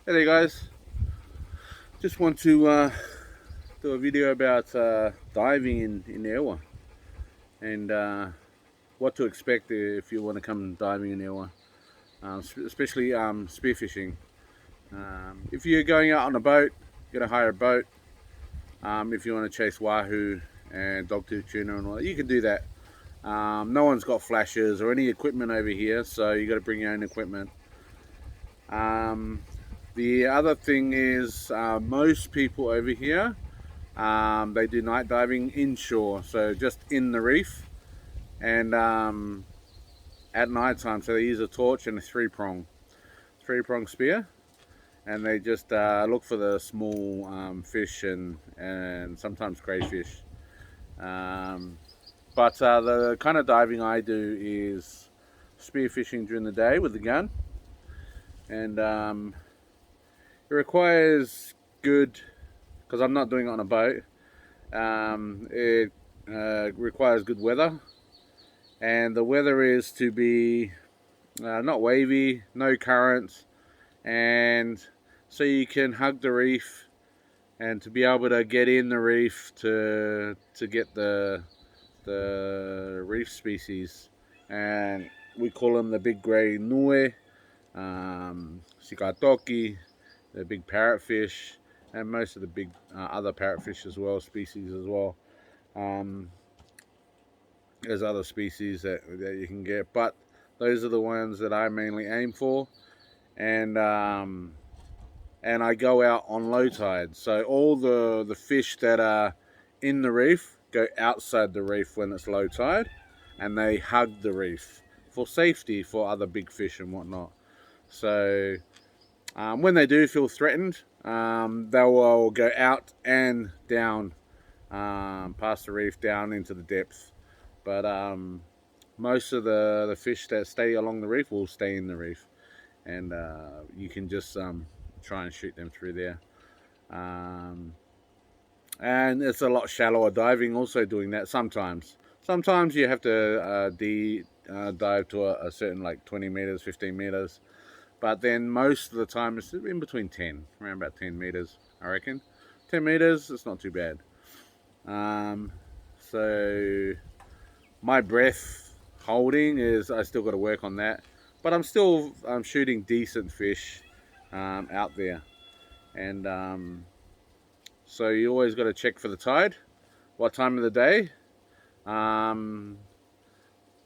Hey there guys, just want to do a video about diving in Eua and what to expect if you want to come diving in Eua, especially spearfishing. If you're going out on a boat, you're going to hire a boat. If you want to chase wahoo and dogtooth tuna and all that, you can do that. No one's got flashes or any equipment over here, so you got to bring your own equipment. Um, the other thing is most people over here they do night diving inshore, so just in the reef, and at night time. So they use a torch and a three prong spear, and they just look for the small fish and sometimes crayfish. Um, but the kind of diving I do is spearfishing during the day with the gun, and it requires good, because I'm not doing it on a boat. It requires good weather, and the weather is to be not wavy, no currents, and so you can hug the reef and to be able to get in the reef to get the reef species, and we call them the big grey nui, sikatoki, the big parrotfish, and most of the big other parrotfish as well, species as well. Um, there's other species that you can get, but those are the ones that I mainly aim for, and I go out on low tide. So all the fish that are in the reef go outside the reef when it's low tide, and they hug the reef for safety for other big fish and whatnot. So when they do feel threatened, they will go out and down, past the reef down into the depth. But most of the fish that stay along the reef will stay in the reef, and you can just try and shoot them through there. Um, and it's a lot shallower diving also doing that sometimes. Sometimes you have to dive to a certain, like 20 meters, 15 meters. But then most of the time it's in between 10, around about 10 meters, I reckon. 10 meters, it's not too bad. So my breath holding is, I still got to work on that. But I'm shooting decent fish out there. And so you always got to check for the tide. What time of the day? Um,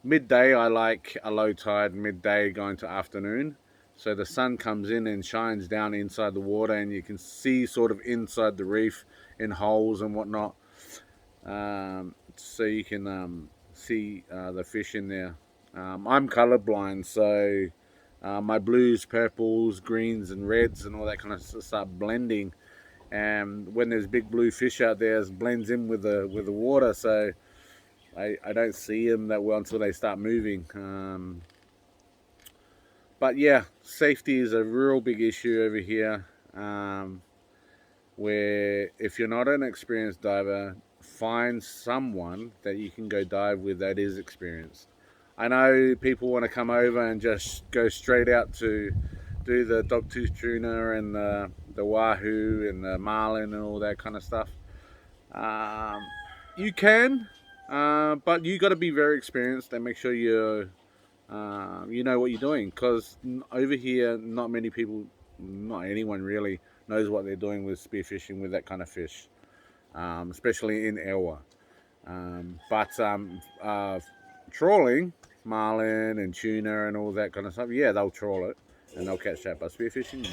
Midday, I like a low tide, midday going to afternoon. So the sun comes in and shines down inside the water, and you can see sort of inside the reef in holes and whatnot. So you can see the fish in there. I'm colorblind, so my blues, purples, greens, and reds and all that kind of stuff start blending. And when there's big blue fish out there, it blends in with the water. So I don't see them that well until they start moving. But yeah, safety is a real big issue over here. Where if you're not an experienced diver, find someone that you can go dive with that is experienced. I know people want to come over and just go straight out to do the dogtooth tuna and the wahoo and the marlin and all that kind of stuff. You can, but you got to be very experienced and make sure you know what you're doing, because over here not many people, not anyone really, knows what they're doing with spearfishing with that kind of fish, especially in Eua. But trawling, marlin and tuna and all that kind of stuff, yeah, they'll trawl it and they'll catch that. But spearfishing,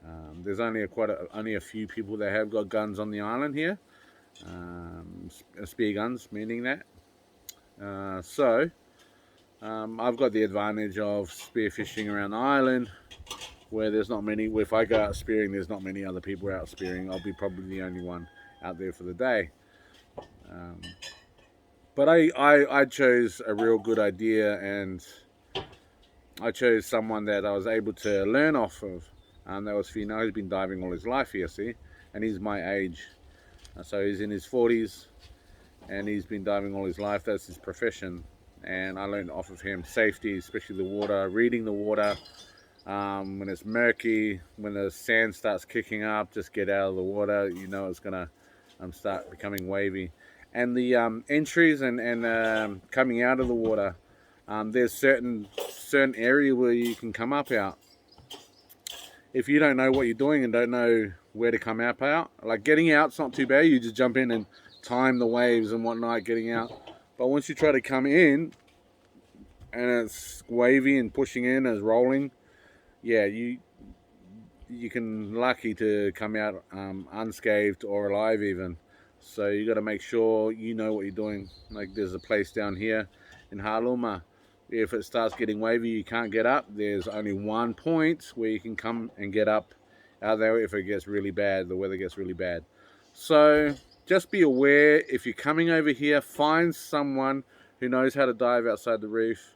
no. There's only a few people that have got guns on the island here, spear guns, meaning that. I've got the advantage of spearfishing around the island, where there's not many. If I go out spearing, there's not many other people out spearing. I'll be probably the only one out there for the day. Um, but I chose a real good idea, and I chose someone that I was able to learn off of. That was Fino. He's been diving all his life here, see, and he's my age. So he's in his 40s, and he's been diving all his life. That's his profession, and I learned off of him safety, especially the water, reading the water, When it's murky, when the sand starts kicking up, just get out of the water. You know it's gonna start becoming wavy. And the entries and coming out of the water, there's certain area where you can come up out. If you don't know what you're doing and don't know where to come up out, like getting out's not too bad. You just jump in and time the waves and whatnot getting out. But once you try to come in and it's wavy and pushing in and it's rolling, yeah, you can lucky to come out unscathed or alive even. So you got to make sure you know what you're doing. Like there's a place down here in Haluma. If it starts getting wavy, you can't get up. There's only one point where you can come and get up out there if it gets really bad, the weather gets really bad. So just be aware, if you're coming over here, find someone who knows how to dive outside the reef.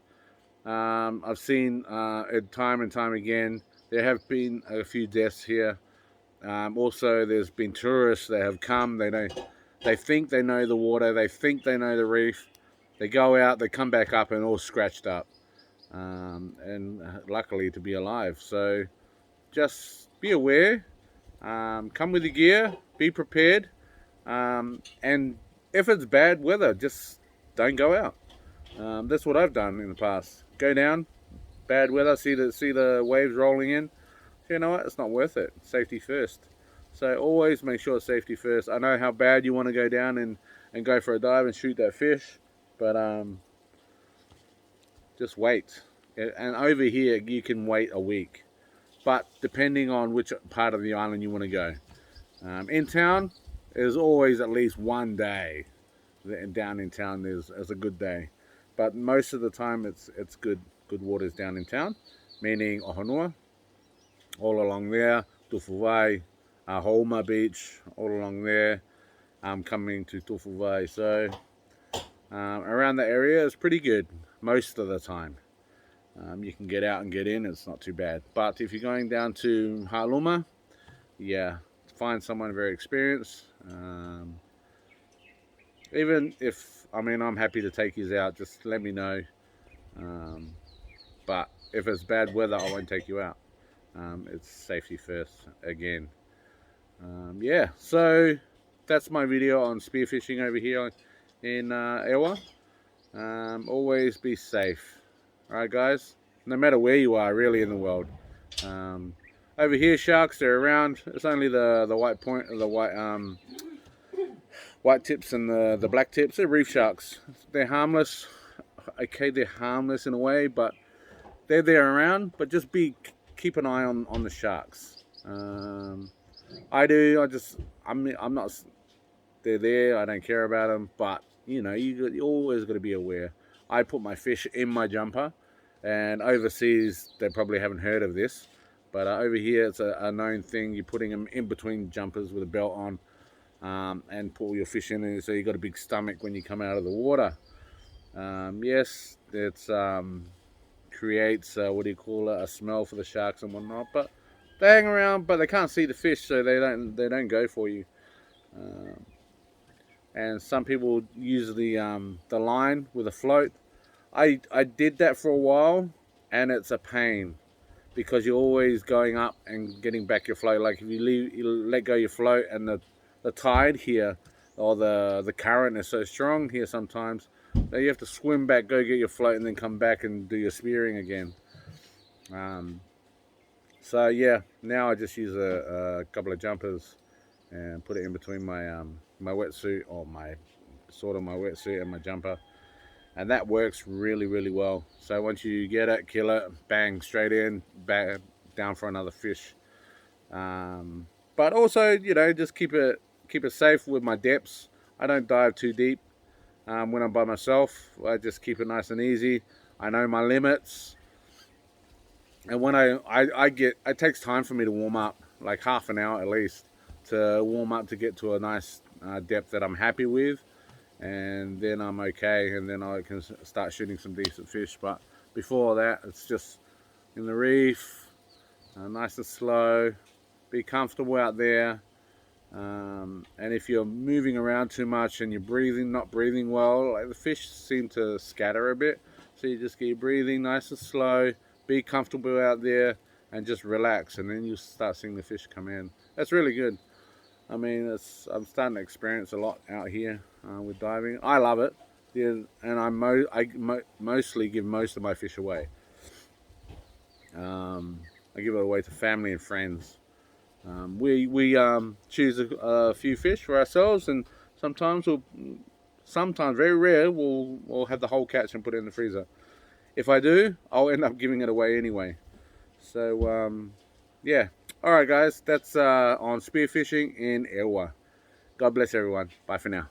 I've seen it time and time again. There have been a few deaths here. Also, there's been tourists that have come. They think they know the water. They think they know the reef. They go out. They come back up and all scratched up. And luckily to be alive. So just be aware. Come with your gear. Be prepared. And if it's bad weather, just don't go out. That's what I've done in the past. Go down, bad weather, see the waves rolling in. You know what? It's not worth it. Safety first. So always make sure it's safety first. I know how bad you want to go down and go for a dive and shoot that fish, but just wait. And over here you can wait a week, but depending on which part of the island you want to go. In town, there's always at least one day. Down in town, there's a good day. But most of the time, it's good waters down in town, meaning Ohonua, all along there, Tufuvai, Houma Beach, all along there. I'm coming to Tufuvai, so around the area is pretty good most of the time. You can get out and get in; it's not too bad. But if you're going down to Haluma, yeah, find someone very experienced. Even if, I'm happy to take you out, just let me know. But if it's bad weather, I won't take you out. It's safety first, again. Yeah, so that's my video on spearfishing over here in Eua. Always be safe. Alright guys, no matter where you are really in the world. Over here, sharks, they're around. It's only the white point, the white tips and the black tips. They're reef sharks. They're harmless. Okay, they're harmless in a way, but they're there around. But just keep an eye on the sharks. I'm not. They're there. I don't care about them. But you know, you always got to be aware. I put my fish in my jumper, and overseas they probably haven't heard of this, but over here it's a known thing. You're putting them in between jumpers with a belt on. And pull your fish in, and so you got a big stomach when you come out of the water. Yes, it creates a smell for the sharks and whatnot. But they hang around, but they can't see the fish, so they don't go for you. And some people use the line with a float. I did that for a while, and it's a pain because you're always going up and getting back your float. Like if you let go your float, and the tide here or the current is so strong here sometimes that you have to swim back, go get your float, and then come back and do your spearing again. So yeah, now I just use a couple of jumpers and put it in between my my wetsuit, or my wetsuit and my jumper, and that works really well. So once you get it, kill it, bang, straight in, back down for another fish. But also, you know, just keep it safe with my depths. I don't dive too deep when I'm by myself. I just keep it nice and easy. I know my limits, and when it takes time for me to warm up, like half an hour at least, to warm up to get to a nice depth that I'm happy with, and then I'm okay, and then I can start shooting some decent fish. But before that, it's just in the reef, nice and slow. Be comfortable out there, and if you're moving around too much and you're not breathing well, like the fish seem to scatter a bit. So you just keep breathing nice and slow. Be comfortable out there. and just relax, and then you start seeing the fish come in. That's really good. I mean, I'm starting to experience a lot out here with diving. I love it, yeah, and I mostly give most of my fish away. I give it away to family and friends. We choose a few fish for ourselves, and sometimes sometimes very rare, we'll have the whole catch and put it in the freezer. If I do, I'll end up giving it away anyway. So yeah. All right, guys, that's on spearfishing in Eua. God bless everyone. Bye for now.